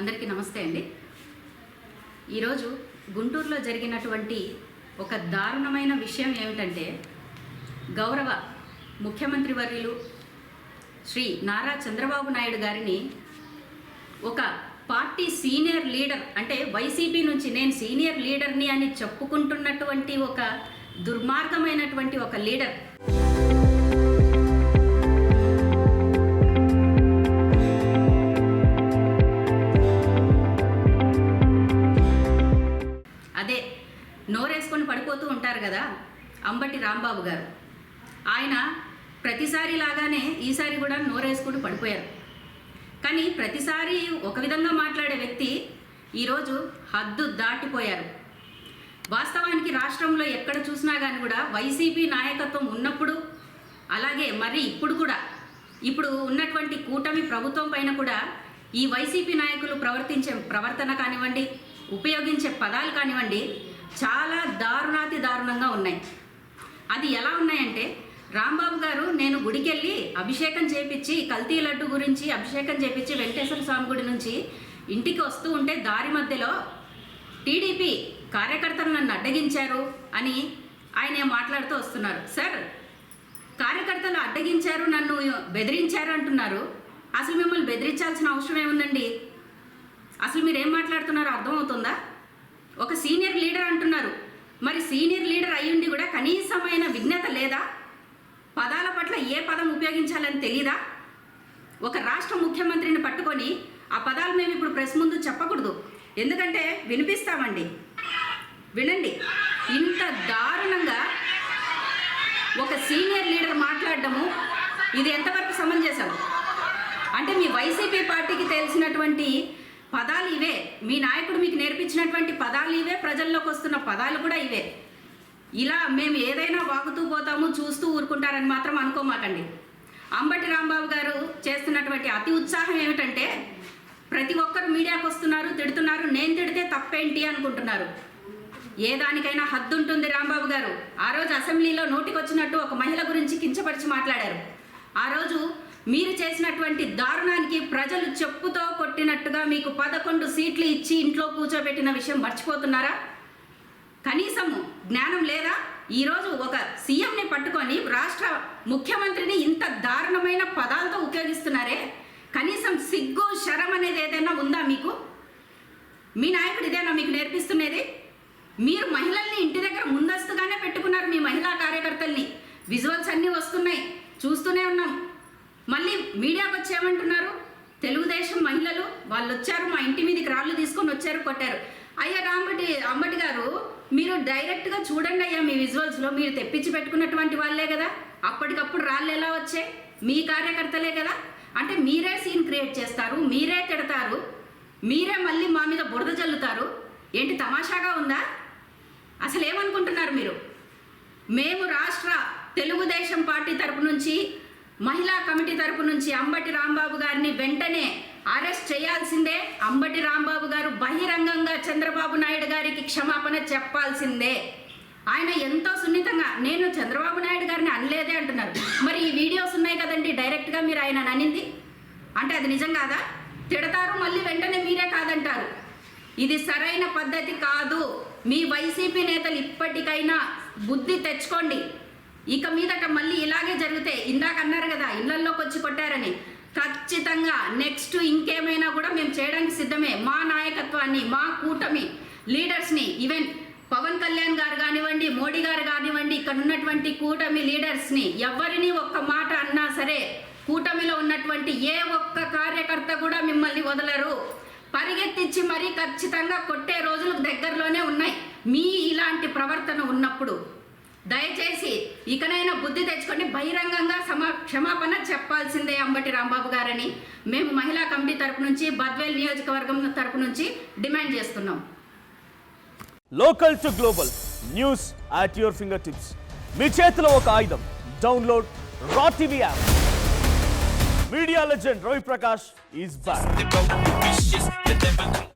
అందరికీ నమస్తే అండి. ఈరోజు గుంటూరులో జరిగినటువంటి ఒక దారుణమైన విషయం ఏమిటంటే, గౌరవ ముఖ్యమంత్రి వర్యులు శ్రీ నారా చంద్రబాబు నాయుడు గారిని ఒక పార్టీ సీనియర్ లీడర్, అంటే వైసీపీ నుంచి నేను సీనియర్ లీడర్ని అని చెప్పుకుంటున్నటువంటి ఒక దుర్మార్గమైనటువంటి ఒక లీడర్ అదే నోరేసుకొని పడిపోతూ ఉంటారు కదా, అంబటి రాంబాబు గారు. ఆయన ప్రతిసారి లాగానే ఈసారి కూడా నోరేసుకొని పడిపోయారు. కానీ ప్రతిసారి ఒక విధంగా మాట్లాడే వ్యక్తి ఈరోజు హద్దు దాటిపోయారు. వాస్తవానికి రాష్ట్రంలో ఎక్కడ చూసినా కానీ కూడా వైసీపీ నాయకత్వం ఉన్నప్పుడు, అలాగే మరి ఇప్పుడు ఉన్నటువంటి కూటమి ప్రభుత్వం పైన కూడా ఈ వైసీపీ నాయకులు ప్రవర్తించే ప్రవర్తన కానివ్వండి, ఉపయోగించే పదాలు కానివ్వండి, చాలా దారుణాతి దారుణంగా ఉన్నాయి. అది ఎలా ఉన్నాయంటే, రాంబాబు గారు నేను గుడికి వెళ్ళి అభిషేకం చేపించి, కల్తీ లడ్డు గురించి అభిషేకం చేపించి వెంకటేశ్వర స్వామి గుడి నుంచి ఇంటికి వస్తూ ఉంటే దారి మధ్యలో టీడీపీ కార్యకర్తలు నన్ను అడ్డగించారు అని ఆయన మాట్లాడుతూ వస్తున్నారు. సార్, కార్యకర్తలు అడ్డగించారు, నన్ను బెదిరించారు అంటున్నారు. అసలు మిమ్మల్ని బెదిరించాల్సిన అవసరం ఏముందండి? అసలు మీరు ఏం మాట్లాడుతున్నారో అర్థమవుతుందా? ఒక సీనియర్ లీడర్ అంటున్నారు. మరి సీనియర్ లీడర్ అయ్యుండి కూడా కనీసమైన విజ్ఞత లేదా? పదాల పట్ల ఏ పదం ఉపయోగించాలని తెలీదా? ఒక రాష్ట్ర ముఖ్యమంత్రిని పట్టుకొని ఆ పదాలు మేము ఇప్పుడు ప్రెస్ ముందు చెప్పకూడదు, ఎందుకంటే వినిపిస్తామండి. వినండి. ఇంత దారుణంగా ఒక సీనియర్ లీడర్ మాట్లాడడము ఇది ఎంతవరకు సమంజసం? అంటే మీ వైసీపీ పార్టీకి తెలిసినటువంటి పదాలు ఇవే, మీ నాయకుడు మీకు నేర్పించినటువంటి పదాలు ఇవే, ప్రజల్లోకి వస్తున్న పదాలు కూడా ఇవే. ఇలా మేము ఏదైనా వాగుతూ పోతాము, చూస్తూ ఊరుకుంటారని మాత్రం అనుకోమాకండి. అంబటి రాంబాబు గారు చేస్తున్నటువంటి అతి ఉత్సాహం ఏమిటంటే, ప్రతి ఒక్కరు మీడియాకు వస్తున్నారు, తిడుతున్నారు, నేను తిడితే తప్పేంటి అనుకుంటున్నారు. ఏ దానికైనా హద్దు ఉంటుంది రాంబాబు గారు. ఆ రోజు అసెంబ్లీలో నోటికొచ్చినట్టు ఒక మహిళ గురించి కించపరిచి మాట్లాడారు. ఆ రోజు మీరు చేసినటువంటి దారుణానికి ప్రజలు చెప్పుతో కొట్టినట్టుగా మీకు 11 సీట్లు ఇచ్చి ఇంట్లో కూర్చోబెట్టిన విషయం మర్చిపోతున్నారా? కనీసము జ్ఞానం లేదా? ఈరోజు ఒక సీఎంని పట్టుకొని రాష్ట్ర ముఖ్యమంత్రిని ఇంత దారుణమైన పదాలతో ఉపయోగిస్తున్నారే, కనీసం సిగ్గు శరం అనేది ఏదైనా ఉందా మీకు? మీ నాయకుడు ఇదేనా మీకు నేర్పిస్తున్నది? మీరు మహిళల్ని ఇంటి దగ్గర ముందస్తుగానే పెట్టుకున్నారు, మీ మహిళా కార్యకర్తల్ని. విజువల్స్ అన్నీ వస్తున్నాయి, చూస్తూనే ఉన్నాం. మళ్ళీ మీడియాకు వచ్చేయమంటున్నారు. తెలుగుదేశం మహిళలు వాళ్ళు వచ్చారు, మా ఇంటి మీదకి రాళ్ళు తీసుకొని వచ్చారు, కొట్టారు. అయ్యా అంబటి గారు, మీరు డైరెక్ట్గా చూడండి అయ్యా, మీ విజువల్స్లో మీరు తెప్పించి పెట్టుకున్నటువంటి వాళ్ళే కదా. అప్పటికప్పుడు రాళ్ళు ఎలా వచ్చాయి? మీ కార్యకర్తలే కదా. అంటే మీరే సీన్ క్రియేట్ చేస్తారు, మీరే తిడతారు, మీరే మళ్ళీ మా మీద బురద జల్లుతారు. ఏంటి తమాషాగా ఉందా? అసలు ఏమనుకుంటున్నారు మీరు? మేము రాష్ట్ర తెలుగుదేశం పార్టీ తరపు నుంచి, మహిళా కమిటీ తరపు నుంచి అంబటి రాంబాబు గారిని వెంటనే అరెస్ట్ చేయాల్సిందే. అంబటి రాంబాబు గారు బహిరంగంగా చంద్రబాబు నాయుడు గారికి క్షమాపణ చెప్పాల్సిందే. ఆయన ఎంతో సున్నితంగా నేను చంద్రబాబు నాయుడు గారిని అనలేదే అంటున్నారు. మరి ఈ వీడియోస్ ఉన్నాయి కదండి, డైరెక్ట్గా మీరు ఆయన అనింది. అంటే అది నిజం కాదా? తిడతారు, మళ్ళీ వెంటనే మీరే కాదంటారు. ఇది సరైన పద్ధతి కాదు. మీ వైసీపీ నేతలు ఇప్పటికైనా బుద్ధి తెచ్చుకోండి. ఇక మీదట మళ్ళీ ఇలాగే జరిగితే, ఇందాక అన్నారు కదా ఇళ్లల్లోకి వచ్చి కొట్టారని, ఖచ్చితంగా నెక్స్ట్ ఇంకేమైనా కూడా మేము చేయడానికి సిద్ధమే. మా నాయకత్వాన్ని, మా కూటమి లీడర్స్ని, ఈవెన్ పవన్ కళ్యాణ్ గారు కానివ్వండి, మోడీ గారు కానివ్వండి, ఇక్కడ ఉన్నటువంటి కూటమి లీడర్స్ని ఎవరిని ఒక్క మాట అన్నా సరే, కూటమిలో ఉన్నటువంటి ఏ ఒక్క కార్యకర్త కూడా మిమ్మల్ని వదలరు. పరిగెత్తించి మరీ ఖచ్చితంగా కొట్టే రోజులు దగ్గరలోనే ఉన్నాయి. మీ ఇలాంటి ప్రవర్తన ఉన్నప్పుడు దయచేసి ఇకనైనా బుద్ధి తెచ్చుకొని బహిరంగంగా క్షమాపణ చెప్పాల్సిందే అంబటి రాంబాబు గారని మేము మహిళా కమిటీ తరపు నుంచి, బద్వేల్ నియోజకవర్గం తరపు నుంచి డిమాండ్ చేస్తున్నాం. Local to global news at your fingertips. మీ చేతిలో ఒక ఆయుధం. Download Raw TV app. Media legend Ravi Prakash is back.